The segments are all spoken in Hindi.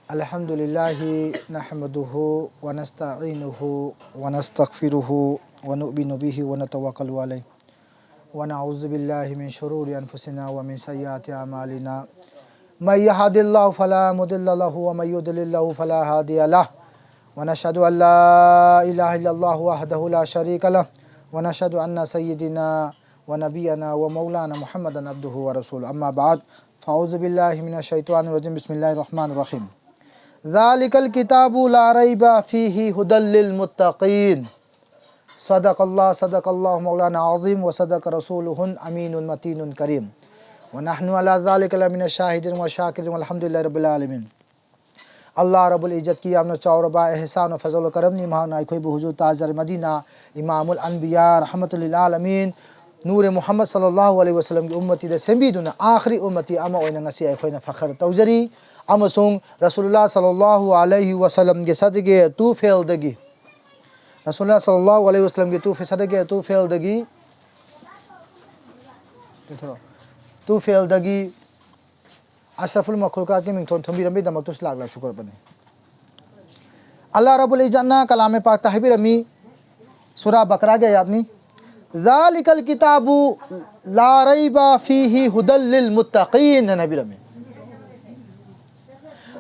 अल्हम्दुलिल्लाहि नहमदुहु व नस्तईनुहु व नस्तगफिरुहु व नु'मिनु बिहि व नतवक्कलु अलैहि व नऊज़ु बिल्लाहि मिन शुरूरि अनफुसिना व मिन सय्यिआति अमालिना मय यहदिल्लाहु फला मुदिल्ल लहु व मय युद्लिल्हु फला हादिय लहु व नशहदु अन ला इलाहा इल्लल्लाहु वहदहु ला शरीका लहु व नशहदु अन्ना सय्यिदिना व नबियना व मौलाना मुहम्मदन अब्दुहु व रसूलुहु अम्मा बाद फ़अऊज़ु बिल्लाहि मिनश शैतानिर रजीम बिस्मिल्लाहिर रहमानिर रहीम ज़ालिकल किताबु ला रैबा फ़ीहि हुदल लिल मुत्तक़ीन सदक़ल्लाहु मौलाना अज़ीम व सदक़ रसूलुहुल अमीनुल मतीनुल करीम व नहनु अला ज़ालिका लमिनश शाहिदीन व शाकिरीन वल्हम्दुलिल्लाहि रब्बिल आलमीन। अल्लाह रब्बुल इज़्ज़त की यामना चौरबा एहसान व फज़ल व करम नी महाना अखोई हुजूर ताजर मदीना इमामुल अनबिया रहमतुल लिल आलमीन नूर मुहम्मद सल्लल्लाहु अलैहि वसल्लम की उम्मती दे सेंबीदुना आखिरी उम्मती अमा ओइना ngasi अखोइना फ़ख्र तौजरी अमसुंग रसूलुल्लाह सल्लल्लाहु अलैहि वसल्लम के सदके तूफेल दगी रसूलुल्लाह सल्लल्लाहु अलैहि वसल्लम के तूफेल दगी अशरफुल मखलूक़ात के मिंगथोन थंबीरमी दमतुस लाख शुक्र बने। अल्लाह रब्बुल इज़्ज़त ना कलाम पाक तहबीरमी सूरा बकरा के यादनी ज़ालिकल किताबु ला रैबा फ़ीहि हुदल लिल मुत्तक़ीन नबीरमी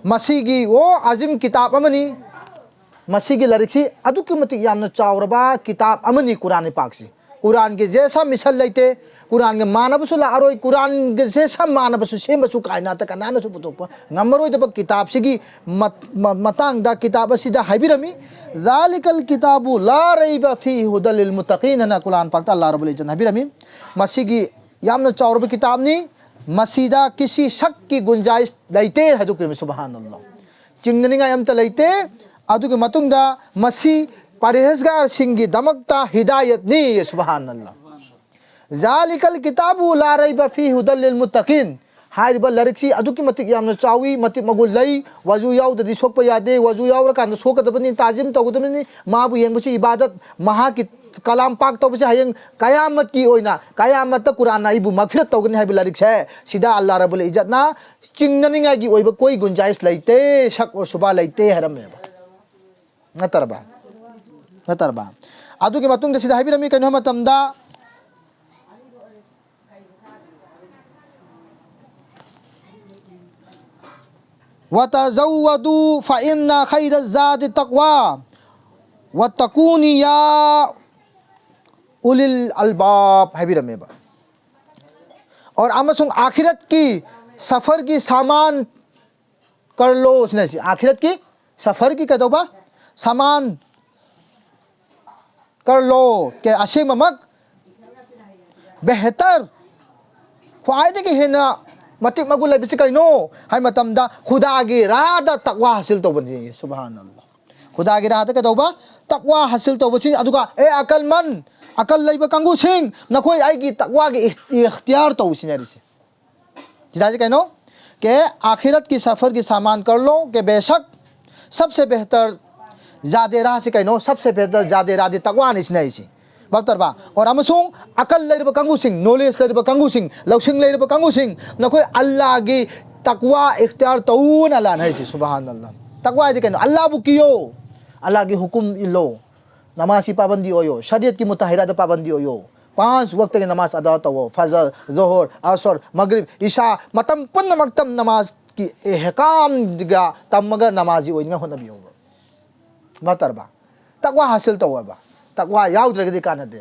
मसीगी वो अज़ीम किताब अमनी मसीगी लरिक्सी अदुकी मतिक यामना चावरबा किताब अमनी कुरान पाक से कुरान के जैसा मिसल लेते कुरान के मानबसु लारोय कुरान के जैसा मानबसु सेमसु कायनात कनानसु पुतोप नंबरोय दब किताब सिगी मतांग दा किताब सिदा हाइबिरमी ज़ालिकल किताबु ला रैबा फ़ीहि हुदल लिल मुत्तक़ीन ना कुरान पाक अल्लाह रब्बुल इज़्ज़त हाइबिरमी मसीगी यामना चावरबा किताब नी मसीदा किसी शक की गुंजाइश लेते है सुबहान अल्लाह चिंगनिंगा अमत लेते अदुगे मतुंगदा मसी परहेजगार सिंगी दमकता हिदायत नी सुबहान अल्लाह ज़ालिकल किताबु ला रैबा फ़ीहि हुदल लिल मुत्तक़ीन हाइबा लरिक्सी अदुकी मतिक यामना चावी मतिक मगुल लई वजू याउददी सोकपा यादे वजू याउरकान सोकदबनी ताजिम तौगदबनी माबु येंगबसी इबादत महा की कलाम पाक तौबसे हयंग कयामत की ओइना कयामत कुरान इबु मगफिरत तौगनी हाइबा लरिक्स है सीधा अल्लाह रब्बुल इज़्ज़त ना चिंगनिंगा की ओइबा कोई गुंजाइश लेते शक और शुबा लेते हरमेबा नतरबा अदुगे मतुंग सीधा हाइबिरमी कनो मतमदा वतज़व्वदू फ़इन्ना खैरज़ ज़ादि तक़वा वत्तक़ूनी या उलिल अलबाब हाइबिरमेबा और अमसुंग आखिरत की सफ़र की सामान कर लो उसने आखिरत की सफ़र की कदोबा सामान कर लो के अशे ममक बेहतर ख्वाइदे की है ना मतिक मगुल लेबिस कइनो हाय मतमदा खुदा की रादा तकवा हासिल तौबनी सुबहान अल्लाह खुदा की रादा के तौबा तकवा हासिल तौबसी अदुगा ए अकलमन अकल लेबा कंगु सिंह नखोई आइगी तकवा के इख्तियार तौसिनरिसे जिराजे कइनो के आखिरत की सफ़र की सामान कर लो के बेशक सबसे बेहतर ज़ादे राह से कइनो सबसे बेहतर ज़ादे राह तकवा निसनैसी बतरबा और अमसुंग अकल लेरबा कंगु सिंह नॉलेज लेरबा कंगु सिंह लौसिंग लेरबा कंगु सिंह नखोई अल्लाह की तकवा इख्तियार तौन अल्लाह नैसी सुबहान अल्लाह तकवा है कइनो अल्लाह बु कियो अल्लाह की हुकुम इल्लो नमाज की पाबंदी होयो शरीयत की मुताहिरात पाबंदी होयो 5 वक्त की नमाज अदा तवो फजर ज़ोहर असर मगरिब इशा मतम पुन्न मक्तम नमाज की एहकाम दिगा तमगा नमाजी ओइना होनबी होबा बतरबा तकवा हासिल तवबा तकवा याउद्रगदी कानदे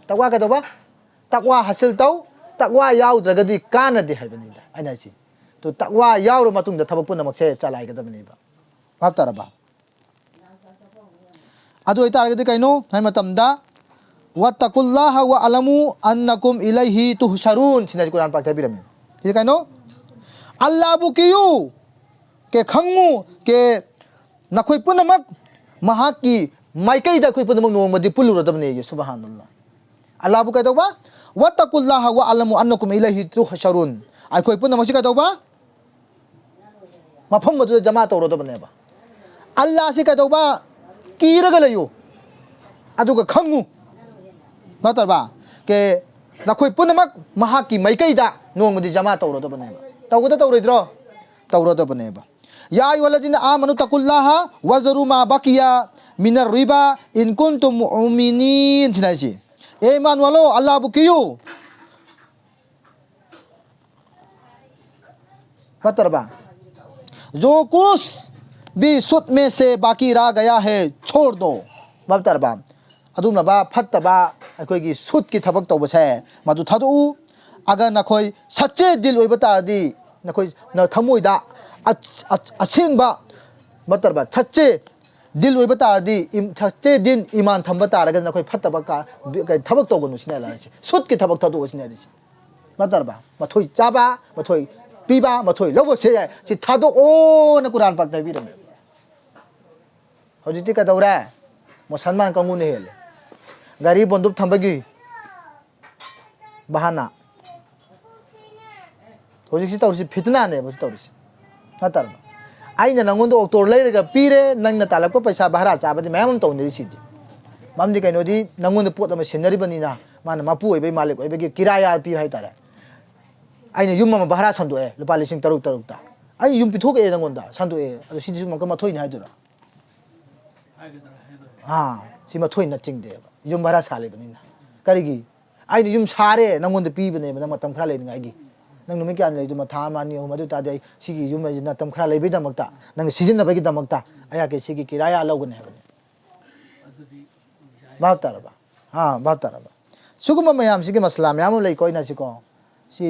तकवा कदोबा तकवा हासिल तौ तकवा याउद्रगदी कानदे हाइबनीदा अनासी तो तकवा याउर मतुंग थबक पुनमक से चलाइगदबनीबा बतरबा अदु इतारगदी कइनो हाय मतमदा वत्तकुल्लाह व अलमु अन्नकुम इलैहि तुहशरून सिनाज कुरान पाक बिरमी ये कइनो अल्लाह बु कियु के खंगु के नखोई पुनमक महा की माइकई दा कोई पुनमक नोमदी पुलुरदबने ये सुबहान अल्लाह बु कइदोबा वत्तकुल्लाह व अलमु अन्नकुम इलैहि तुहशरून आई कोई पुनमक से कइदोबा मफम मदु जमा तौरदबनेबा अल्लाह से कइदोबा कीरग लयो अदुगा खंगु मतरबा के नखोई पुनमक महाकी मैकैदा नोंगमदि जमा तौरदबनेबा तौगदा तौरैद्रो तौरदबनेबा या अय्युहल्लज़ीना आमनु तकुल्लाहा वज़रू मा बकिया मिनर रिबा इन कुंतुम मुमिनीन सिनाइसी ए ईमान वालो अल्लाह बुकियो फतरबा जो कुछ भी सुद में से बाकी रह गया है छोड़ दो बतरबा अदुमबा फतबा अखोगी सुद की थबक तौबसे मदु थादु अगर नखोई सच्चे दिल ओइबा तारदी नखोई न थमोइदा असेंबा बतरबा सच्चे दिल ओइबा तारदी सच्चे दिन ईमान थंबा तारगा नखोई फतबा का थबक तौगनु सिना लासे सुद की थबक थादु सिना दिसी बतरबा मथोई चाबा मथोई पीबा मथोई लबो से सि थादो ओ न कुरान पाक ताबिरम हजिति का दौरा मुसलमान कंगु ने हेले गाड़ी बंदूक थंबगी बहाना हजिसि तौरसि फितना ने बस तौरसि नतर आइना नंगोंदो ऑक्टोर लेरगा पीरे नंगना तालको पैसा भाड़ा चाबदि मैम तौने सिदि ममदि कैनोदि नंगोंदो पोत अमा सेनरी बनिना माना मापु ओइबै मालिक ओइबै किराया पि हाय तारे आइना युम अमा भाड़ा संदोए लुपा लिसिंग तरुक तरुकता आइ युम पिथोके नंगोंदा संदोए अदो सिदि मका मथोइनि हायदुरा हां सि मथोइना चिंगदे युम भाड़ा साले बनिना करिगी आइना युम सारे नंगोंदो पीबने न मतम खरा लेनिगाइगी नंग नुमि क्यान लेदु मथा मानि हो मदु तादे सिगी युम न तम खरा लेबि दमकता नंग सिजन बगी दमकता आया के सिगी किराया लगने हबने बातरबा हां बातरबा सुगुम मयाम सिगी मसला मयाम लै कोइना सिको सि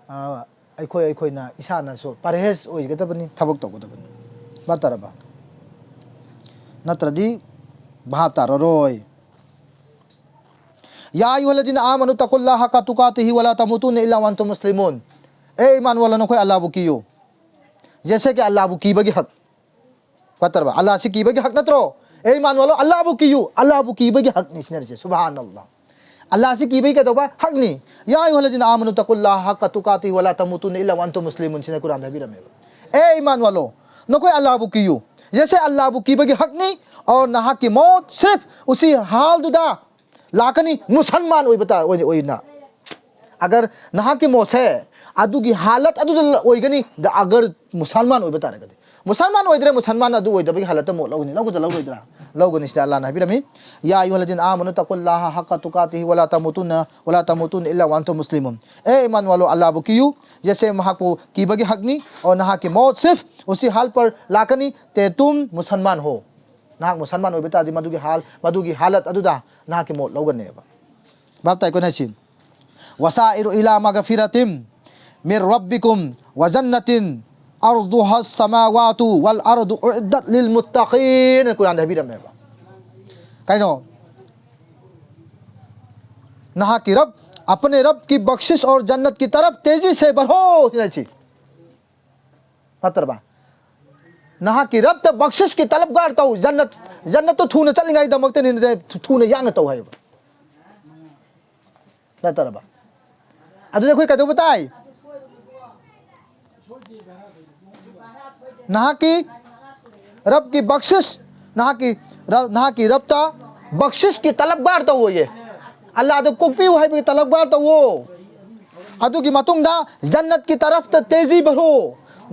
अखोइना इसाना सो परहेज ओइगदबनि थबक तौगदबनि बातरबा नत्रदि भाव ताररोय या अय्युहल्लज़ीना आमनु तकुल्लाहा हक़्क़ तुक़ातिही वला तमुतुन्ना इल्ला व अंतुम मुस्लिमून ए ईमान वाला नखोय अल्लाह बु कियो जैसे कि अल्लाह बु कीबगी हक पतरबा अल्लाह से कीबगी हक नत्रो ए ईमान वालो अल्लाह बु कियो अल्लाह बु कीबगी हक निसनरसे सुभानअल्लाह अल्लाह से कीबगी का तोबा हक नि या अय्युहल्लज़ीना आमनु तकुल्लाहा हक़्क़ तुक़ातिही वला तमुतुन्ना इल्ला व अंतुम मुस्लिमून सिने कुरान हबीरमेबा ए ईमान वालो नखोय अल्लाह बु कियो जैसे अल्लाह बु कीबगी हक नि और नहा की मौत सिर्फ उसी हाल दुदा लाकनी मुसलमान ओइना अगर नहा की मौत है अदुगी हालत अदुदा ओइगनी अगर मुसलमान ओइबा तारगदि मुसलमान ओइद्रे मुसलमान अदु ओइदबगी हालत मौत लगनी लगुदा लगोइद्रा लगोनि सिदा अल्लाह नबीरमी या अय्युहल्लज़ीना आमनु तकुल्लाहा हक़्क़ तुक़ातिही वला तमुतुन्ना इल्ला व अंतुम मुस्लिमून ए ईमान वालो अल्लाह बु कियो जैसे वहां को कीबगी हकनी और नहा की मौत सिर्फ उसी हाल पर लाकनी ते तुम मुसलमान हो ना मुसलमान होइबा तादि मदुगी हालत अदुदा ना के मौत लौगनेबा बाप ताइ कोन हसिन वसाइरु इला मगफिरतिम मिर रब्बिकुम व जन्नतिन अर्दुहा समावातु वल अर्दु उइद्दत लिल मुत्तकीन कुरान हबीरमेबा काइनो नहा की रब अपने रब की बख्शिश और जन्नत की तरफ तेजी से बढ़ो तिनाची पतरबा नहा की रब तब बख्शिश की तलबगार तो जन्नत जन्नत तो थूने चलेंगे दमकते नहीं थूने यांग तो है तरबा अब देखो क्या तो बताए नहा की रब की बख्शिश नहा की रब ता बख्शिश की तलबगार तो वो ये अल्लाह तो कुपी है भी तलबगार तो वो अदु की मतुंगा जन्नत की तरफ तो तेजी बढ़ो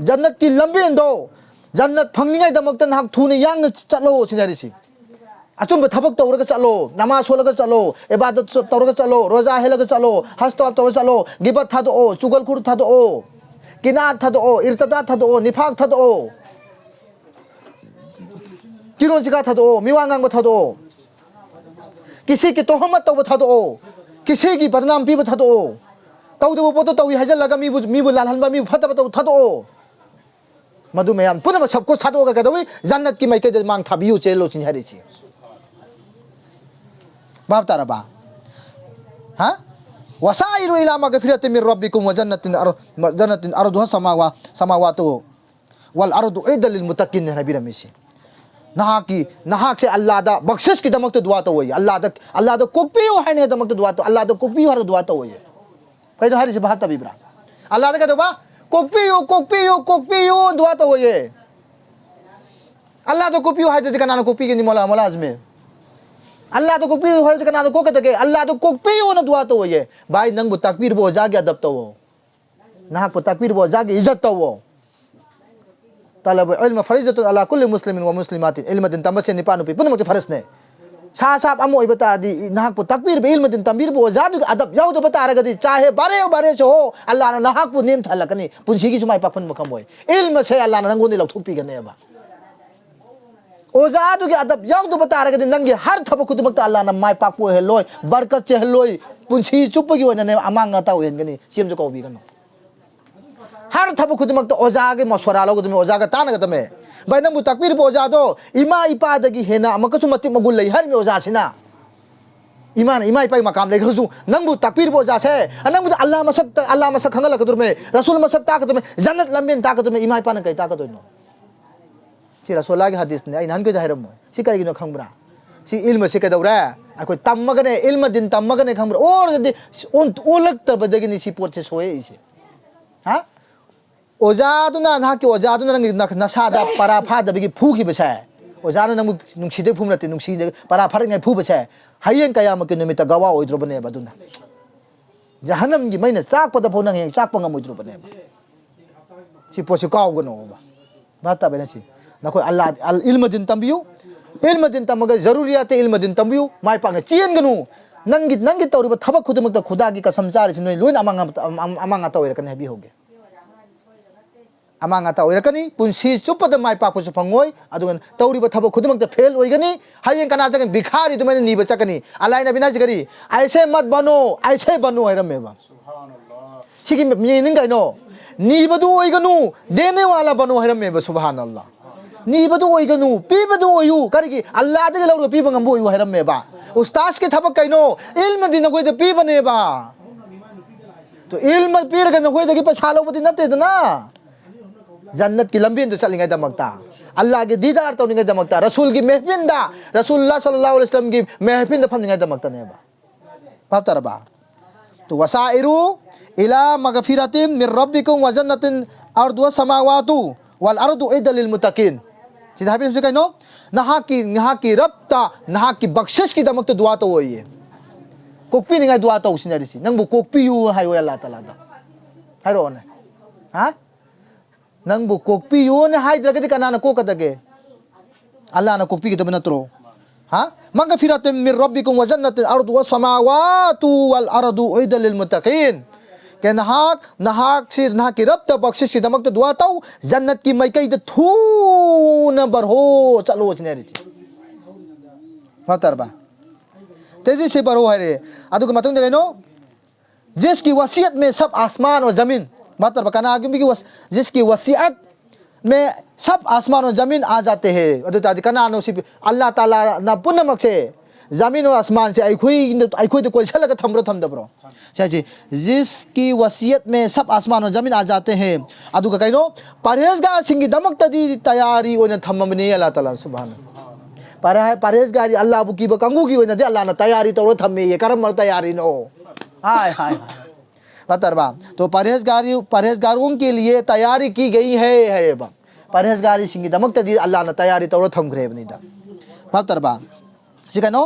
जन्नत की लंबी दो जन्नत फंगनिंगाई दमकता नाक थूने यांग चलो सिनारिसी अचुंब थबक तौरगा चलो नमाज सोलगा चलो इबादत तौरगा चलो रोजा हेलगा चलो हज तौरगा चलो गिबत थादो चुगलखुर थादो किनात थादो इर्तदा थादो निफाक थादो किरों चिका थादो मिवांगांग थादो किसी की तोहमत तौब थादो किसी की बदनाम पीब थादो तौदबो पोतो तौई हजलगा मीबु लालहनबा मीबु फतबा तौ थादो मधु मैम पुनः सब कुछ थादोगा कदवी जन्नत की मैके मांग थाबियु चेलो चिन्हरिसी बाप तारबा हां वसाइरु इला मगफिरतिम मिर रब्बिकुम व जन्नतिन अर्दुहा समावातु वल अर्दु उइद्दत लिल मुत्तकीन नबीरमिसी नहाक से अल्लाह दा बख्शिश की दमक तो दुआ तो होई अल्लाह दा कुपियो है ने दमक तो दुआ तो अल्लाह दा कुपियो हर दुआ तो होई कह दो हरी से बात तबीबरा अल्लाह दा कह दो बा कुपियो दुआ तो होई अल्लाह तो कुपियो है तो काना कुपी के नि मोला मोलाज में अल्लाह तो कोकपी हो कना तो कोकतगे अल्लाह तो कोकपी हो ना दुआ तो ये भाई नंग तकबीर बो जागे अदब तो वो ना को तकबीर बो जागे इज्जत तो वो तलब इल्म फरीजतु अला कुल्ली मुस्लिमिन व मुस्लिमातिन इल्म दिन तमसे निपानु पि पुनमति फरस ने सा साब अमो इबता दी ना को तकबीर बे इल्म दिन तंबीर बो जादु अदब याउ तो बता रगदी चाहे बारे बारे से हो अल्लाह ना नाहक पु नेम थलकनी पुंसी की सुमाई पाखन मखम होय इल्म से अल्लाह ना नंगोंदि लौथुपी गने बा ओजादु के अदब याउ तो बता रगदी नंगे हर थब खुदमक अल्लाह ना माय पाक पो हेलोय बरकत से हेलोय पुंसी चुप की होने अमांग ता होयनगनी सिम जो को बी गनो हर थब खुदमक ओजा के मशवरा लोग ओजा का तान गतमे भाई नंबु तकबीर बो ओजा दो इमा इपा दगी हेना अमकसु मति मगुल लई हर में ओजा सिना इमा इपा मकाम ले खसु नंबु तकबीर बो ओजा से नंबु अल्लाह मसक खंगल कदुर में रसूल मसक ता कदुर में जन्नत लंबिन ता कदुर में इमा इपा न कई ता कदुर नो छि रसूला के हदीस ने नन को दाहिरम सि कई गिनो खंगब्रा सि इल्म से कदौरा अखोय तम्मगने इल्म दिन तम्मगने खंगब्रा और जदि उन ओलक तबदगी नि सि पोट से सोए इसे हा ओजादुना ना के ओजादुना नंग नसादा परा फादबगी फूखि बसाय ओजाना नंग नुंसिदे फुमनते नुंसिदे परा फारंग फू बसाय हयें कया मके नुमिता गवा ओइद्रोबने बदुना जहन्नम की मैना चाक पद फोन नंग चाक पंग मोइद्रोबने सि पोसि काउगनो बा बाता बेना सि नखो अल्लाह इल्म दिन तंबियु इल्म दिन तमगे जरूरियात इल्म दिन तंबियु माय पांग चेनगनु नंगी तौरिबा थबक खुदमक खुदा की कसम चारि नोय लोइन अमांगा तौरकने हेबी होगे अमांगा तौरकनी पुंसी चुपद माय पाकु फंगोय अदुगन तौरिबा थबक खुदमक फेल होइगनी हयें कना जगन भिखारी तुमने नीब चकनी अल्लाह नबी ना जगरी ऐसे मत बनो हैरमेबा सिगी मीनिंग गाइनो नीबदु ओइगनु देने वाला बनो हैरमेबा सुभान अल्लाह नीबदु ओइगनु पीबदु ओयु करिगी अल्लाह दगे लौरो पीब ngam ओयु हैरमेबा उस्ताद के थबक कइनो इल्म दिन कोइ द पीबनेबा तो इल्म पीरग न कोइ दगे पैसा लौबदि नते दना जन्नत की लंबी तो चलिंगे दमकता अल्लाह के दीदार तो निगे दमकता रसूल की महफिल दा रसूलुल्लाह सल्लल्लाहु अलैहि वसल्लम की महफिल दा फमनिगे दमकता नेबा पातरबा तो वसाइरु इला मगफिरतिन मिर रब्बिकुम व जन्नतिन अर्दु समावातु वल अर्दु इदल लिल मुत्तकीन सीधा भी हमसे कहनो नहा की रब्ता नहा की बख्शिश की दमक तो दुआ तो होई कोकपी निगे दुआ तो उसिनारिसी नंगबु कोकपी यु हायो अल्लाह ताला दा हारो ने हा नंगबु कोकपी योने हाइद्रगदि कनाना कोकदगे अल्लाह ना कोकपी के नत्रो हा मगफिरत मिर रब्बिकुम व जन्नत अर्दु व समावातु वल अर्दु उइदल लिल मुत्तकीन के नहाक से नहा की रब तक बख्शिश की दमक दुआ ताऊ जन्नत की मैकई द थू न बरहो चलो चनेरी मतरबा तेजी से बरहो है रे अदु के मतंग देनो जिसकी वसीयत में सब आसमान और जमीन मतलब कना की जिसकी वसीयत में सब आसमान और जमीन आ जाते हैं अदुता कना नो सी अल्लाह ताला ना पुनमक से जमीन और आसमान से आई तो कोई छलक थमरो थमदब्रो चाची जिसकी वसीयत में सब आसमान और जमीन आ जाते हैं अदुका कइनो परहेजगार सिंगी दमक तदी तैयारी ओने थममने अल्लाह ताला सुभान परहेजगारी अल्लाह बुकी बकंगू की ओने दे अल्लाह ना तैयारी तो थमे ये करम तैयारी नो हाय हाय बतरबा तो परहेजगारों के लिए तैयारी की गई है परहेजगारी सिंगी दमक तदी अल्लाह ना तैयारी तो थम ग्रेब नहीं दा बतरबा सिकनो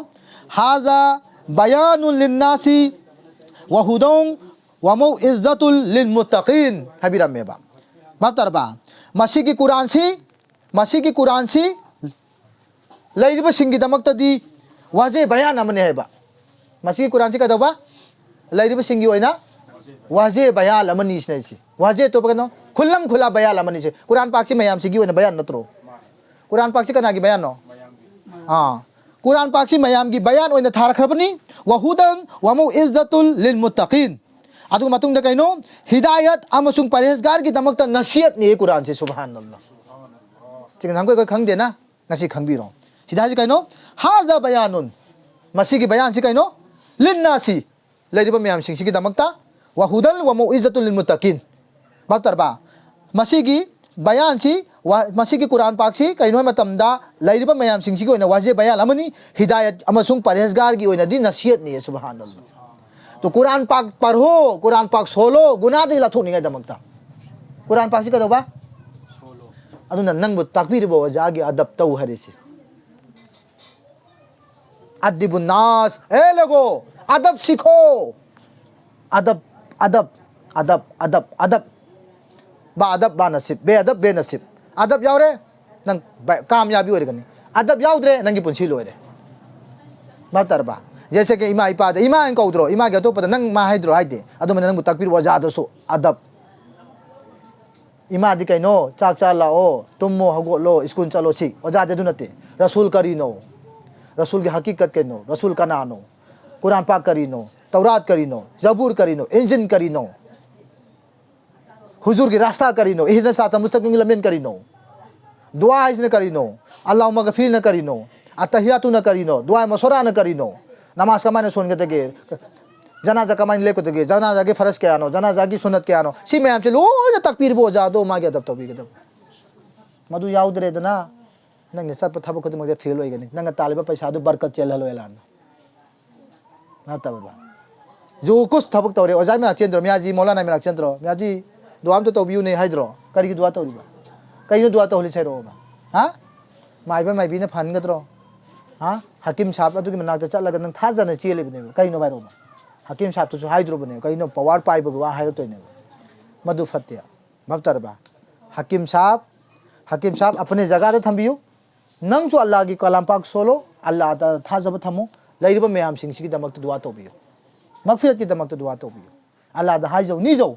हाजा बयानुल लिन्नासी व हुदौं व मौइज़्ज़तुल लिल मुत्तकीन हबीरा मेबा बतरबा मसी की कुरान सी लैरिब सिंगी दमक तदी वाजे बयान अमने हेबा मसी की कुरान सी कदबा लैरिब सिंगी ओइना वाजे बयान अमनी से वाजे तो कनो खुल्लम खुला बयान अमनी से कुरान पाक से मयाम सिगी ओइना बयान नत्रो कुरान पाक से कना की बयान नो हां कुरान पाक से मयाम की बयान ओइना थारखबनी व हुदन व मौइज़्ज़तुल लिल मुत्तकीन अदु मतुंग द कइनो हिदायत अमसुंग परहेजगार की दमक त नसीहत ने कुरान से सुभान अल्लाह चिकन हमको कोई खंग देना नसी खंगबिरो सीधा से कइनो हाजा बयानुन मसी की बयान से कइनो लिन्नासी लैरिब मयाम सिंग की दमक त व हुदन व मौइज़्ज़तुल लिल मुत्तकीन बतरबा मसी की बयान सी मसी की कुरान पाक सी कइनो मतमदा लैरिब मयाम सिंग की ओइना वाजे बयान अमनी हिदायत अमसुंग परहेजगार की ओइना दी नसीहत ने सुभान अल्लाह तो कुरान पाक पढ़ो कुरान पाक सोलो गुनाह दे लथोनिगे दमकता कुरान पाक सी कदोबा सोलो अदुना नंगबु तकबीर बो जागे अदब तौ हरिसी अदिबुन्नास ए लोगो अदब सीखो अदब अदब अदब अदब अदब बा अदब बा नसीब बेअदब बेनसीब अदब यावरे नंग कामयाबी ओइरगनी अदब यावद्रे नंगी पुंसी लोइरे बातरबा जैसे कि इमा इपा इमा इन कौद्रो इमा के तो पता नंग मा हाइद्रो हाइदे अदो मन नंग तकबीर वजादसो अदब इमा दि कइनो चाक चा लाओ तुमो हगोलो स्कूल चलो सी वजा जदु नते रसूल करीनो रसूल की हकीकत कइनो रसूल का नानो कुरान पाक करीनो तौरात करीनो जबूर करीनो इंजिन करीनो हुजूर की रास्ता करीनो इहने साथ मुस्तकिम लमिन करीनो दुआ इसने करीनो अल्लाह मगफिर न करीनो अतहियातु न करीनो दुआ मशवरा न करीनो नमाज कमाने सुन के तगे जनाजा कमाने लेको तगे जनाजा के फर्ज क्या आनो जनाजा की सुन्नत क्या आनो सी मैं हमसे लो न तकबीर बो जा दो मागे अदब तौबी गदब मधु याउद्रे दना नंग सब थबक खद मगे फेल होइगनी नंग तालिबा पैसा दो बरकत चल हलो एलान ना तबा जो कुछ थबक तौरे ओजाय में चेंद्र म्याजी मौलाना में चेंद्र म्याजी दुआम तो तौबियु ने हाइद्रो करी की दुआ तौरिबा कइनो दुआ तौली छैरो बा हां माइबा माइबी ने फानगद्रो हां हकीम साहब अदुगी मनाक चलगा नंग थाजने चेलेबने कइनो बाइरो हकीम साहब तो हाइद्रो बने कइनो पवार पाइबो वा हाइरो तोइने मधु फत्या मफ्तरबा हकीम साहब अपने जगह रे थंबियु नंग जो अल्लाह की कलाम पाक सोलो अल्लाह दा थाजब थमो लैरिबा मयाम सिंग सिगी दमक दुआ तौबियु मगफिरत की दमक दुआ तौबियु अल्लाह दा हाइजो निजो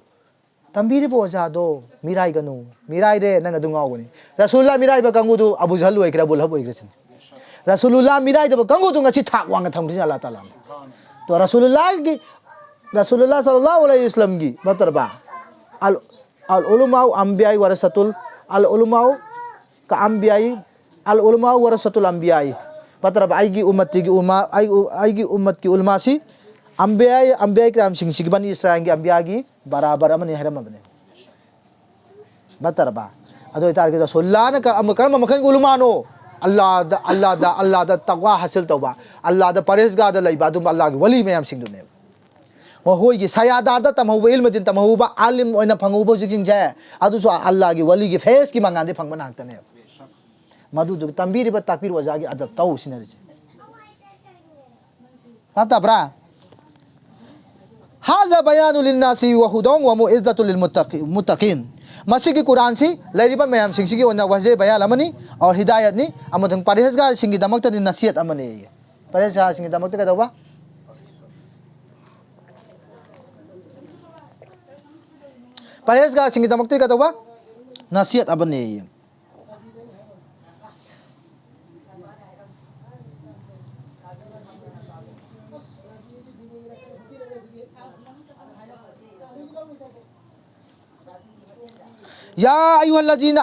तंबीरे बो जादो मिराई गनु मिराई रे नंग दुंगावनी रसूलुल्लाह मिराई बा कंगुदु अबू जहल ओइकरा बुलहब ओइग्रसिन रसूलुल्लाह मिराई दब कंगुदु ngasi थाक वांग थमग्रि अल्लाह ताला तो रसूलुल्लाह सल्लल्लाहु अलैहि वसल्लम की बतरबा अल उलमा अंबिया वरसतुल अल उलमा का अंबिया अल उलमा वरसतुल अंबिया बतरबा आइगी उम्मत की उलमा सी अंबिया कराम सिंह सिग बनी इस्राइल की अंबिया की बराबर अमने हरम बने बतरबा अदो इतार के रसूलुल्लाह ने करम मखन उलमानो अल्लाह दा तकवा हासिल तौबा अल्लाह दा परहेजगार दा लैबा दुम अल्लाह की वली मयाम सिंह दुने महोई की सयादार दा तमहुबा इल्म दिन तमहुबा आलिम ओइना फंगुबो जिकिंग जाय अदुसो अल्लाह की वली की फेस की मंगान दे फंगबा नाक्तने मधु दु तंबीर ब तकबीर वजागी अदब तौ सिनरिसे पाता ब्रा हाजा बयानुल लिन्नासी व हुदन व मुइज्जतुल लिल मुत्तकीन मसी की कुरान सी लैरिबा मयाम सिंह सिगी ओना वजे बयाल अमनी और हिदायत नि अमदंग परहेजगार सिंह की दमक तदि नसीहत अमने परहेजगार सिंह की दमक तक दवा परहेजगार सिंह की दमक तक दवा नसीहत अमने या अय्युहल्लज़ीना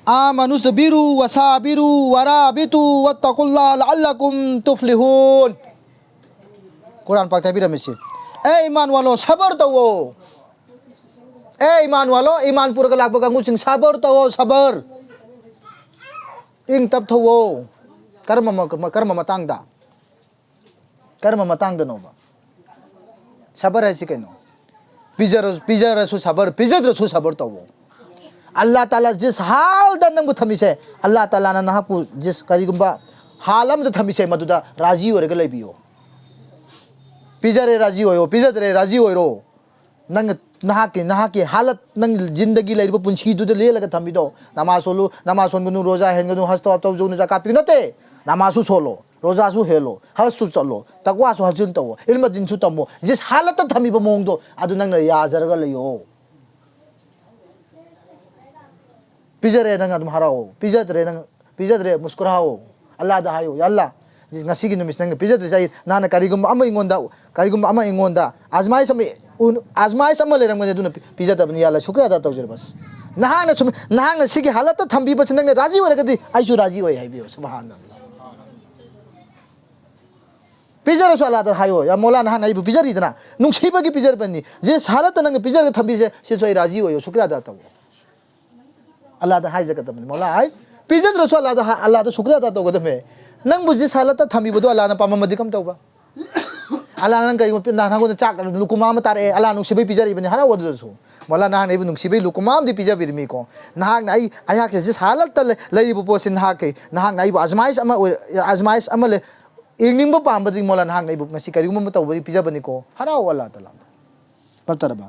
आमनु सबिरु वसाबिरु वराबितु वत्तकुल्लाह लअल्लकुम तुफ्लिहून कुरान पाक ताबीर में से ए ईमान वालों सबर तवो ए ईमान वालों ईमान पूरा लाख बगंगु सिंह सबर तवो सबर इंग तब थवो कर्म मतंग नोबा सबर है सिकेनो पिजर सु सबर तवो अल्लाह ताला जिस हाल दा नंगु थमिसे अल्लाह ताला ना नहाकु जिस करिगुंबा हालम द थमिसे मदुदा राजी ओरगे लैबियो पिजरे राजी होयो पिजरे राजी होइरो नंग नहाके हालत नंग जिंदगी लैरिबो पुंछी दुद लेलगा थमिदो नमाज सोनगुनु रोजा हेंगनु हस्तो तौ जोनु जाका पि नते नमाजु सोलो रोजा सु हेलो हस्तु चलो तकवा सु हजुन तवो इल्म दिन सु तमो जिस हालत थमिबो मोंगदो अदु नंग याजरगा लयो पिजरे नंग अदम हराओ पिजरे मुस्कुराओ अल्लाह दा हायो या अल्लाह जिस ngasi gi numis nang पिजरे जाई नाना करिगुम अमा इंगोंदा आजमाई सम लेरम गने दुन पिजत बनि याला शुक्र अदा तौजर बस नहांग सिगी हालत थंबी बस नंग राजी ओरगदि आइसु राजी ओय हाइबियो सुबहानल्लाह पिजर सो अल्लाह दा हायो या मौला नहांग आइबु पिजरी दना नुंगसिबगी पिजर बनि जे हालत नंग पिजर थंबी से सोय राजी ओयो शुक्र अदा तौ अल्लाह दा हाय जगत बनि मौला हाय पिजर रसो अल्लाह दा शुक्र अदा तौ गदमे नंग बुजी हालत थंबी बदो अल्लाह ना पाममदि कम तौबा अल्लाह नंग करिगो नाना को चाक लुकुमाम तारे अल्लाह नुंगसिबै पिजरी बनि हारा वदसो मौला नहांग आइबु नुंगसिबै लुकुमाम दि पिजर बिरमी को नहांग आई आया के जिस हालत लैबु पोसिन नहांग आइबु आजमाइश अमा ꯌꯦꯡꯅꯤꯡꯕ ꯄꯥꯝꯕꯗꯤ ꯃꯣꯂꯥ ꯅꯍꯥꯛꯅ ꯑꯩꯕꯨ ꯉꯁꯤ ꯀꯔꯤꯒꯨꯝꯕ ꯑꯃ ꯇꯧꯕꯗꯤ ꯄꯤꯖꯕꯅꯤꯀꯣ ꯍꯔꯥꯎ ꯑꯜꯂꯥ ꯇꯥꯂꯥꯗ ꯐꯠꯇꯔꯕ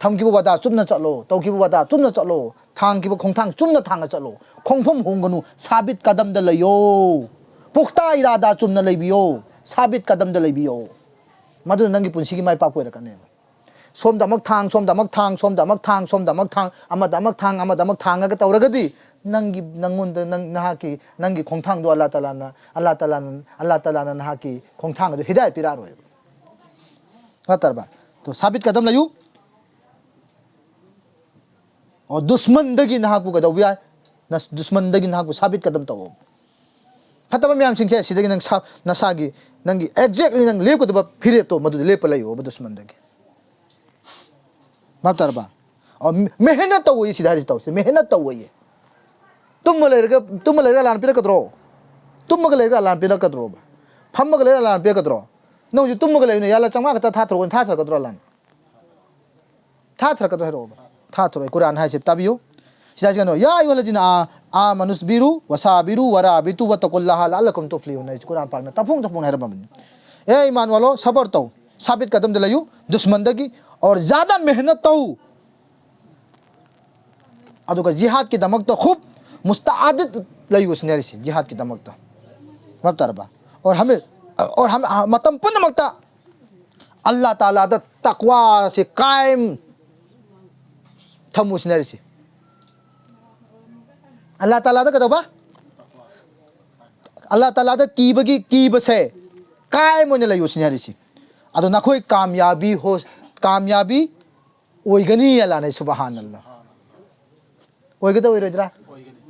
ꯊꯝꯈꯤꯕ ꯋꯥꯗꯥ ꯆꯨꯝꯅ ꯆꯠꯂꯣ ꯇꯧꯈꯤꯕ ꯋꯥꯗꯥ ꯆꯨꯝꯅ ꯆꯠꯂꯣ ꯊꯥꯡꯈꯤꯕ ꯈꯣꯡꯊꯥꯡ ꯆꯨꯝꯅ ꯊꯥꯡꯉ ꯆꯠꯂꯣ ꯈꯣꯡꯐꯝ ꯍꯣꯡꯒꯅꯨ ꯁꯥꯕꯤꯠ ꯀꯗꯝꯗ ꯂꯩꯌꯣ ꯄꯨꯈꯇꯥ ꯏꯔꯥꯗꯥ ꯆꯨꯝꯅ ꯂꯩꯕꯤꯌꯣ ꯁꯥꯕꯤꯠ ꯀꯗꯝꯗ ꯂꯩꯕꯤꯌꯣ ꯃꯗꯨꯅ ꯅꯪꯒꯤ ꯄꯨꯟꯁꯤꯒꯤ ꯃꯥꯏ ꯄꯥꯛꯄ ꯑꯣꯏꯔꯛꯀꯅꯦꯕ ꯁꯣꯝꯗ ꯑꯃꯛ ꯊꯥꯡ ꯁꯣꯝꯗ ꯑꯃꯛ ꯊꯥꯡ ꯁꯣꯝꯗ ꯑꯃꯛ ꯊꯥꯡ ꯁꯣꯝꯗ ꯑꯃꯛ ꯊꯥꯡ ꯑꯃꯗ ꯑꯃꯛ ꯊꯥꯡ ꯑꯃꯗ ꯑꯃꯛ ꯊꯥꯡꯉꯒ ꯇꯧꯔꯒꯗꯤ ꯅꯪꯉꯣꯟꯗ ꯅꯪꯒꯤ ꯈꯣꯡꯊꯥꯡꯗꯣ ꯑꯜꯂꯥ ꯇꯥꯂꯥꯅ ꯅꯍꯥꯛꯀꯤ ꯈꯣꯡꯊꯥꯡ ꯑꯗꯨ ꯍꯤꯗꯥꯌꯠ ꯄꯤꯔꯛꯑꯔꯣꯏꯕ ꯅꯠꯇ꯭ꯔꯕ ꯇꯣ ꯁꯥꯕꯤꯠ ꯀꯗꯝ ꯂꯩꯌꯨ और दुश्मन दगी नाहाकु कदौ याय दुश्मन दगी नाहाकु साबित कदम तौ फतब म्याम सिंगसे सिदगी नंग नसागी नंगी एग्जैक्टली नंग लेपदब फिरे तो मदु लेप लयो दुश्मन दगी मातरबा और मेहनत तौ ये सिधारी तौ से मेहनत तौ ये तुम लेगा लान पिर कदरो तुम लेगा लान पिर कदरो फम लेगा लान पिर कदरो नो जो तुम लेने याला चंगा कता था थर कदरो लान था थर कदरो हेरो थाथरो कुरान है से ताबियो सिदाजनो या अय्युहल्लज़ीना आमनुस्बिरु वसाबिरु वराबितु वतकुल्लाहा लअल्लकुम तुफ्लिहून कुरान पाक में तफुंग है रबम ए ईमान वालो सबर तो साबित कदम दे लयु दुश्मन दगी और ज्यादा मेहनत तो अदुगा जिहाद की दमक तो खूब मुस्तादिद लयु स्नेरिसी जिहाद की दमक तो मतरबा और हम मतम पुनमक्ता अल्लाह ताला दा तकवा से कायम थमु स्नेरिसी अल्लाह ताला दा कदबा अल्लाह ताला दा कीबसे काय मोने लयु स्नेरिसी अदो नखोय कामयाबी ओइगनी अल्लाह ने सुबहान अल्लाह ओइगदा ओइरोद्रा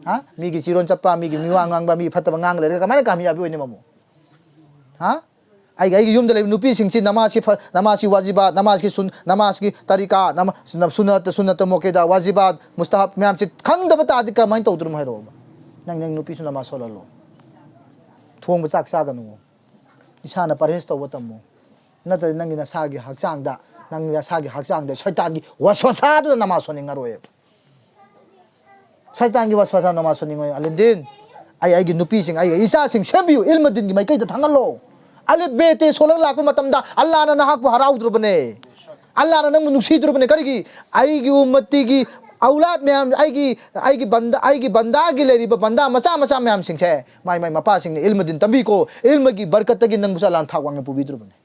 हा मीगी चिरोन चप्पा मीगी मिवा ngang मी फतब ngang ले कमाने कामयाबी ओइने ममु हा आई युम दले नुपी सिंगसी नमाज की वाजिबात नमाज की तरीका सुन्नत मोकेदा वाजिबात मुस्तहब म्याम छि खंगदब तादि कमाइन तौद्रुम हैरो नंग नुपी सु नमाज सोललो थोंग बचाक सागनु इसाना परहेज तौब तमु नत नंग नसागी हकचांगदा नंग नसागी हकचांगदा शैतानगी वसवसादु नमाज सोनिंगरोय शैतानगी वसवसा नमाज सोनिंगोय अलिमदीन आई नुपी सिंग आई इसा सिंग सेबियु इल्मदीन की माइकैदा थांगलो अले बेटे सोलंग लाको मतमदा अल्लाह ना नहाकु हराउद्रुबने अल्लाह ना नंगु नुसीद्रुबने करिगी आईगी उम्मती की औलाद में आईगी बंदा की लेरिबा बंदा मचा मैम सिंगसे माई मपा सिंगने इल्म दिन तंबी को इल्म की बरकत की नंगु सलान थावांग पुबिद्रुबने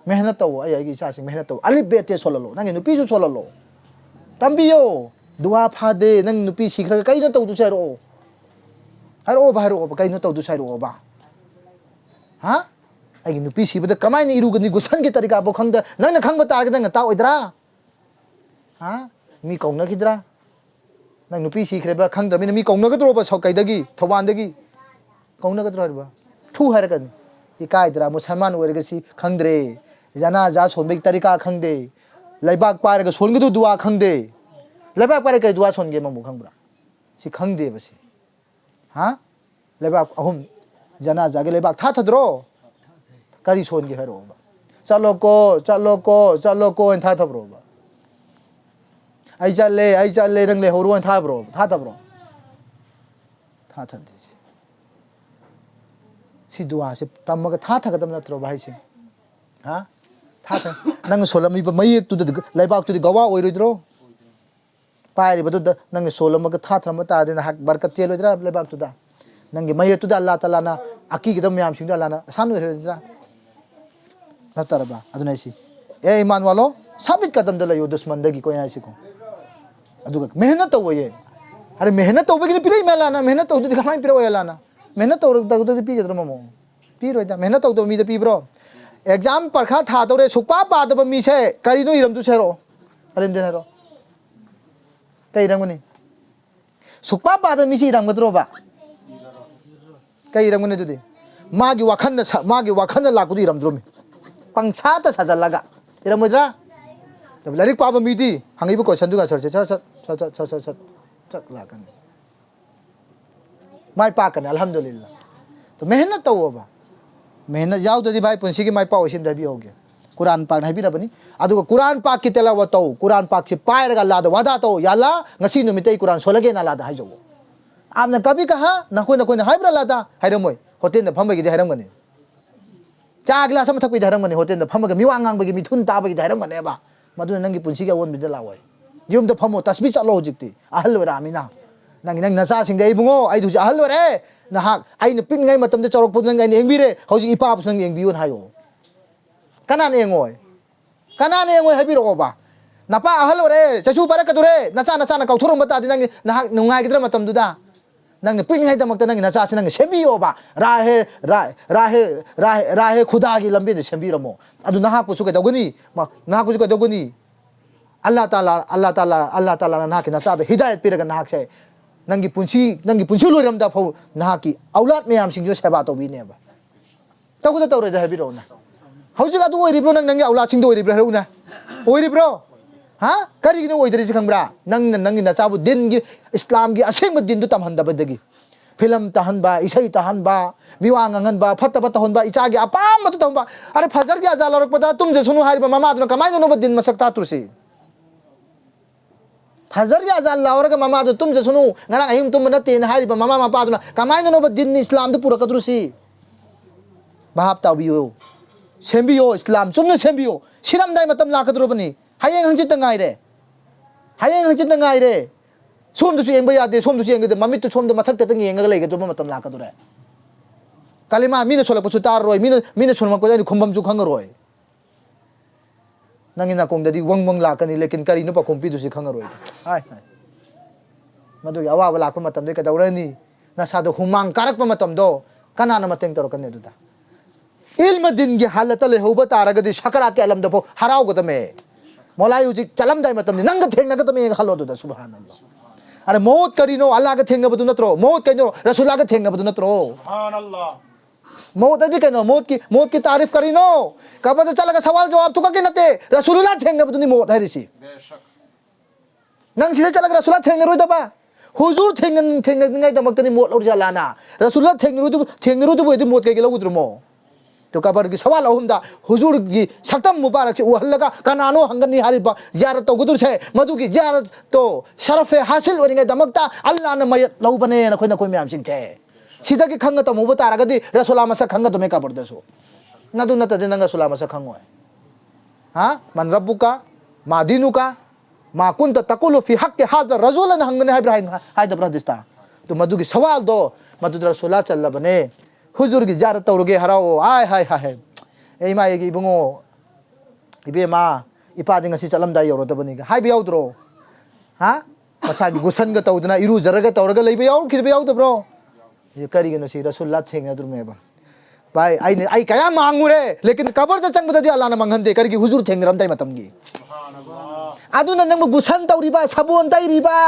मेहनत तो आईगी इसा सिंग मेहनत तो अले बेटे सोललो नंगे नुपीसु सोललो तंबियो दुआ फादे नंग नुपी सिखर कई न तौदु सैरो हरो कई न तौदु सैरो बा हाँ आई नुपी सिबद कमाइन इरुगनी गुसन की तरीका बो खंग नंग खंग तारग नंग ता ओइद्रा हाँ मी कौन किद्रा नंग नुपी सिखरेबा खंग दमिन मी कौन गद्रो बा सौकैदगी थौबानदगी कौन गद्रो हरबा थू हरगन इकाइद्रा मुसलमान ओइरगसी खंगद्रे जनाजा सोनबे तरीका खंगदे लैबाक पारग सोनगदु दुआ खंगदे लैबाक पारग कै दुआ सोनगे ममु खंगब्रा सि खंगदे बसी हाँ लैबाक अहुम जना जागे लेबाक था थद्रो करी सोन के हरो चलो को इन था थब्रो आई चले नंग ले होरो इन था ब्रो था थब्रो था थदि सी दुआ से तमग था थगदम नत्रो भाई से हां था नंग सोलमी ब मई तु लेबाक तु गवा ओइरोद्रो पाइरि बदु नंग सोलमग था थरम ता देना हक बरकत चेलोद्रा लेबाक तु दा नंगे मय तुदा अल्लाह ताला ना अकी गिदम म्याम सिंग अल्लाह ना सानु हेरजा नतरबा अदुनैसी ए ईमान वालो साबित कदम द लयो दुश्मन दगी कोय आसी को अदुगा मेहनत तो ये अरे मेहनत तो बगिन पिरै मेलाना मेहनत तो दि कमाई पिरो यालाना मेहनत तो दगुद पी जदर ममो पिरोदा मेहनत तो मी द पिब्रो एग्जाम परखा था तोरे सुपा पादब मी से करिनो इरम तु सेरो अलिम देनरो कई रंगनी सुपा पादब मी से इरम गद्रोबा कई रंगने दुदी मागी वाखन लाकुदी रमद्रोमी पंगसाता साजल्लागा इरमोद्रा तब लारिक पाबा मीदी हंगीबो क्वेश्चन दुगा सर लाकन माय पाकन अल्हम्दुलिल्लाह तो मेहनत तवोबा मेहनत यावददी भाई पुंसी की माय पाओ सिम दबी होगे कुरान पाक हाइबी रबनी अदुगा कुरान पाक की तेलावत तौ कुरान पाक से पायरगा लाद वादा तौ याला ngasi नुमितै कुरान सोलगे ना लादा हाइजो आपने कभी कहा नखोय हाइब्रा लादा हाइरमोय होटेल द फमबगी हाइरमगनी चा ग्लास अम थकबी हाइरमगनी होटेल द फमगा मिवांग गांगबगी मिथुन ताबगी हाइरमगनेबा मदु नंगी पुंसी के ओन बिद लावय युम द फमो तस्बी चलो हुजिकती अहल वरामिना नंगी नंग नसा सिंग दे बुंगो आई दुज अहल वरे नहाक आई न pin ngai matam de chorok pun ngai engbi re hoji ipa pus nang engbi on hayo kanan engoi habiro ba napa ahal wore chachu para kadure nacha na kauthoro mata nang nahak nungai gidra matam duda nang ne pin ngai damak nang nacha nang sembiyo ba rahe khuda gi lambi de sembiramo adu nahak pusu ka doguni nahak pusu ka doguni Allah Taala nahak nacha de hidayat piraga nahak se nang gi punchi loram da phau nahak ki aulat meyam sing jo seba to bi ne ba takuda tawre da habiro na haujiga tu oiribro nang aulat sing do oiribro haruna oiribro ha kari gino oidri si khangbra nang na chabu din gi islam gi aseng din du tam handa badagi film tahan ba isai tahan ba miwang angan ba phatta hon ba icha gi apam matu tam ba are fajar gi azal rok pada tum je sunu hari ba mama du kamai no din masak ta tursi fajar gi azal lawar ga mama du tum je sunu ngara ahim tum na tin hari ba mama mapa du kamai no din islam du pura ka tursi bahap tawiyo sembiyo islam chumna sembiyo siram dai matam la ka durobani hayeng hangchit ngai re som du yeng ba ya de som du yeng de mamit tu som de mathak te tang yeng ga lai ga du matam la ka dure kalima mina sola pu tar roi mina sonma ko ni khombam ju khang roi nangina kong da di wang la ka ni lekin kari no pa khompi du si khang roi ai madu ya wa la pa matam de ka daurani na sa do humang karak pa matam do kana na mateng tor ka ne du da ilm din gi halat le hoba taraga di shakara ke alam da pho harau go tame molai uji chalam dai matam ni nang theng na ga tame halo du da subhanallah are maut kari no allah ga theng na badu natro maut kai no rasulullah ga theng na badu natro subhanallah maut adi kai no maut ki तारीफ करी नो कब तो चला का सवाल जवाब तो का के नते रसूलुल्लाह थेंग ना बदु नि मौत है रिसी बेशक नंग सिले चला का रसूलुल्लाह थेंग रोय दबा हुजूर थेंग ngai दमक तनी मौत और जलाना रसूलुल्लाह थेंग रो तो बोय मौत के लगु द्रमो तो कबर की सवाल अहुमदा हुजूर की सकतम मुबारक से उहल्लगा कनानो हंगनी हारिबा जियारत तो गुदुर से मधु की जियारत तो शरफ हासिल ओरिंगे दमकता अल्लाह ने मयत लौ बने न कोई म्याम सिंह छे सीधा की खंग तो मुबता रगदी रसूला मसा खंग तो में का पड़दसो नदु नत दिन रसूला मसा खंगो हां मन रब्बुका मा दीनुका मा कुंत तकुलु फी हक हाद रसूलन हंगने हाय दब्रा दिस्ता तो मधु की सवाल दो मधु रसूला चल्ला बने हुजूर की जियारत तौरगे हराओ आय हाय हाय ए मा ये बुंगो इबे मा इपा दिंग सी चलम दाई योरो तबनी हाय बियाउद्रो हा मसा की गुसन ग तौदना इरु जरगा तौरगा लेबे याउ खिबे याउ तब्रो ये करी गनो सी रसूलुल्लाह थेंगा दुरमेबा भाई आई कया मांगू रे लेकिन कबर द चंग बददी अल्लाह न मंगन दे करगी हुजूर थेंगरम दाई मतमगी सुभान अल्लाह अदुना नंग गुसन तौरिबा सबोन ताइरिबा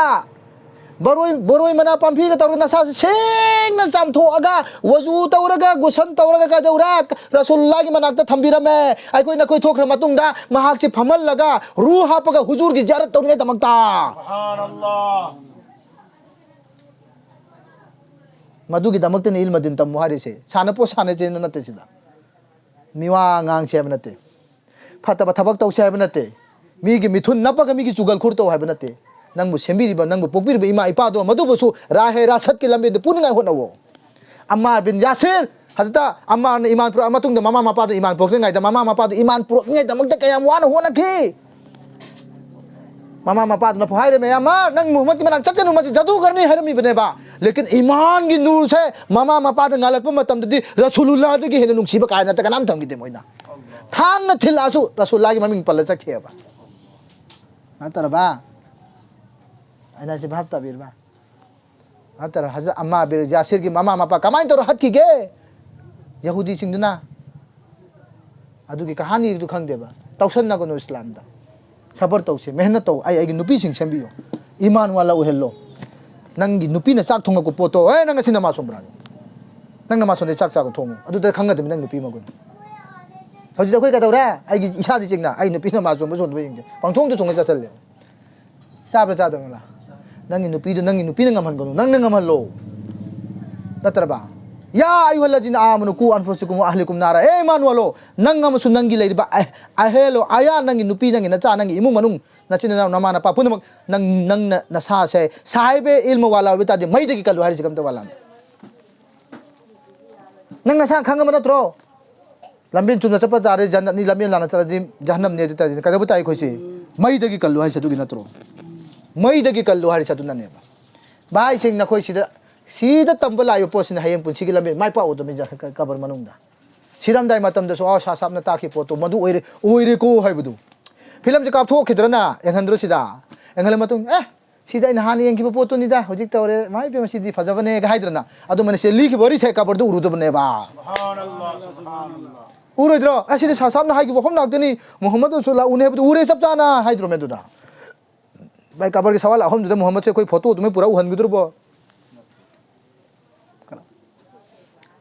बरोई मना पंफी का तौर नसा सेंग न चामथो अगा वजू तौरगा गुसन तौरगा का दौरा रसूलुल्लाह की मनाकता थंबिरमे आई कोई न कोई थोखर मतुंगदा महाक से फमल लगा रूह हापगा हुजूर की जियारत तौरगे दमकता सुभान अल्लाह मधु की दमकते ने इल्म दिन तम मुहारी से साने पो साने जे नते सिदा मिवा ngang से बनते फतबा थबक तौ से बनते मी की मिथुन नपगा मी की चुगल खुर तो है बनते नंगबु सेंबिरिबा नंगबु पोकबिरिबा इमा इपा दो मधुबसु राहे रासत के लंबे पुनिंगा होनवो अम्मा बिन यासिर हजता अम्मा ईमान पुर अमतुंग ममा मपा दो ईमान पोकनगाय ममा मपा दो ईमान पुरनगाय दमक कयाम वान होनखी ममा मपा दो नफाइरे में अम्मा नंग मोहम्मद की मनाक चकन मत जादू करनी हरमी बनेबा लेकिन ईमान की नूर से ममा मपा दो नालक मतम दि रसूलुल्लाह दि हेन नुंगसिबा काय नत कनाम थंगिदे मोइना थाम न थिलासु रसूलुल्लाह की ममिंग पल्ल चखेबा नतरबा अना से भाव तबीर बा हतर हजरत अम्मा बिर यासिर की मामा मापा कमाई तो हट की गे यहूदी सिंधुना अदु की कहानी तो खंग देबा तौसन न गनो इस्लाम दा सबर तौसे मेहनत तौ आई की नुपी सिंग सेंबियो ईमान वाला उहेलो नंगी नुपी न चाक थोंगा को पोतो ए नंग सिनेमा सोमब्रा नंग मा सोने चाक चाक थोंगो अदु दे खंग दे नंग नुपी मगुन ꯍꯧꯖꯤꯛ ꯑꯩꯈꯣꯏ ꯀꯩꯗꯧꯔꯦ ꯑꯩꯒꯤ ꯏꯁꯥꯗꯤ ꯆꯤꯡꯅ ꯑꯩ ꯅꯨꯄꯤꯅ ꯃꯥ ꯆꯣꯡꯕ ꯆꯣꯡꯗꯕ ꯌꯦꯡꯗꯦ ꯄꯪꯊꯣꯡꯗ ꯊꯣꯡꯉ ꯆꯠꯁꯜꯂꯦ ꯆꯥꯕ꯭ꯔꯥ ꯆꯥꯗꯕ꯭ꯔꯥ ꯅꯪꯒꯤ ꯅꯨꯄꯤꯗꯨ ꯅꯪꯒꯤ ꯅꯨꯄꯤꯅ ꯉꯝꯍꯟꯒꯅꯨ ꯅꯪꯅ ꯉꯝꯍꯜꯂꯣ ꯅꯠꯇ꯭ꯔꯕ ꯌꯥ ꯑꯌꯨꯍꯜꯂꯖꯤꯅ 아무ꯅ ku anfusikum wa ahlikum nara manualo nang amasu nangi leiriba ahelo aya nangi nupi nangi nacha nangi imung manung nachina na namana pa punamak nang nasa se sahibe ilmu wala bita de mai de ki kalu hari jigam to wala nang nasa khanga mana tro lambin chuna chapa dare jannat ni lambin lana chara jahannam ne ta ka bu tai khoisi mai de ki kalu hari sadu gi natro mai de ki kalu hari sadu na ne bai sing na khoi sida sida tambal ayo posin hayeng pun sigil lambe mai pa odo me kabar manungda siram dai matam da so sa sap na ta ki poto madu oire ko haibudu film je kap thok khidrana enghandro sida engal matung sida ina hani yang ki poto ni da hojik tawre mai pe masidi fajabane ga haidrana adu mane se li ki bori se kabar du urudu bane ba subhanallah uroidro sida sa sap na hai ki bofam nakdeni muhammad sallallahu alaihi wasallam ure sab jana haidro me duda bai kabar ke sawal ahom du muhammad se koi photo tume pura uhan gudurbo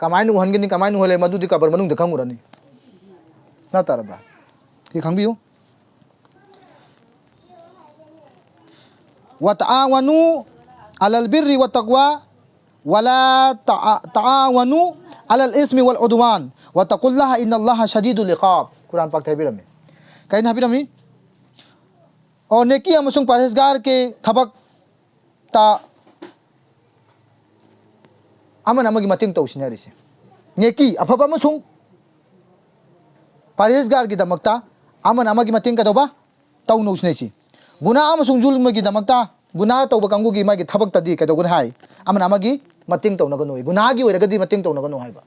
kamainu hangini kamainu hole madu di kabar manung de khangurani na taraba ki khangbiu wa ta'awanu alal birri wat taqwa wala ta'awanu alal ismi wal udwan wa taqullaha innallaha shadidul iqab Quran pak thabirami kain habirami o neki amasung parhezgar ke thabak ta aman amagi mating tau sinari se neki afaba amasung parhezgar gi damakta aman amagi mating ka doba tau no sinai si guna amasung julma gi damakta guna tau ba kangu gi magi thabak tadi ka dogun hai aman amagi mating tau na gano guna gi oiragadi mating tau na gano hai ba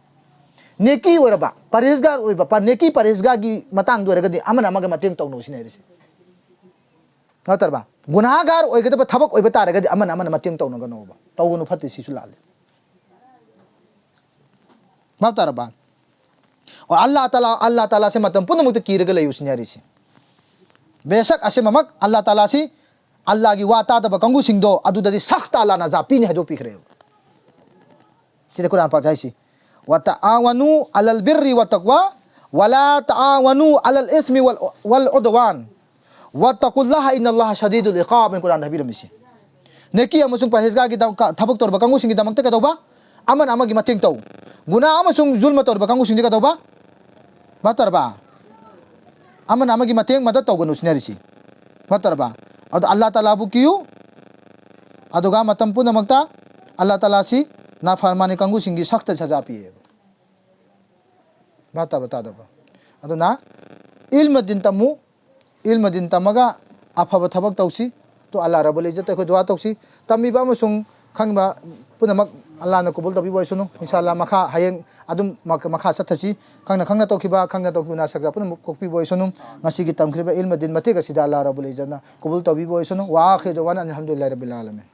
neki oiraba parhezgar oiba pa neki parhezgar gi matang do oiragadi aman amagi mating tau no sinai se natarba gunagar oigada ba thabak oiba taragadi aman mating tau na gano ba tau gunu phatti si sulale Mautaraba. और अल्लाह ताला से मतम पुनः मुक्त कीरग ले उसन्यारी से बेशक असे ममक अल्लाह ताला से अल्लाह की वाता दब कंगु सिंगदो अदुदि सख्त अल्लाह ना जापी ने हदो पिखरे सिदे कुरान पाक है सी व ताआवनु अलल बिर्रि व तक़वा वला ताआवनु अलल इस्मि वल उदवान वत्तकुल्लाह इन्नल्लाह शदीदुल इक़ाब कुरान हबीर मिसी नेकी अमसुंग परहेजगार की थबक तोर बकंगु सिंग दमक तक तौबा aman amagi mating tau guna amasung zulma tor bakangu sindi ka tau ba matar ba aman amagi mating mata tau ganu sinari si matar ba adu Allah taala bu kiyu adu ga matam pun namagta Allah taala si na farmani kangu singi sakta saja piye matar ba ta da ba adu na ilmu din tamaga afaba thabak tausi to Allah rabbul izzat ko dua tausi tammi ba amasung khangba punamak Allah na kubul tabi boy sunu inshallah makha hayeng adum makha sathasi khangna to kuna sakra punam kokpi boy sunu ngasi gi tamkhriba ilmu din mate ga sida Allah rabbul izzat na kubul tabi boy sunu wa akhiru wa alhamdulillahi rabbil alamin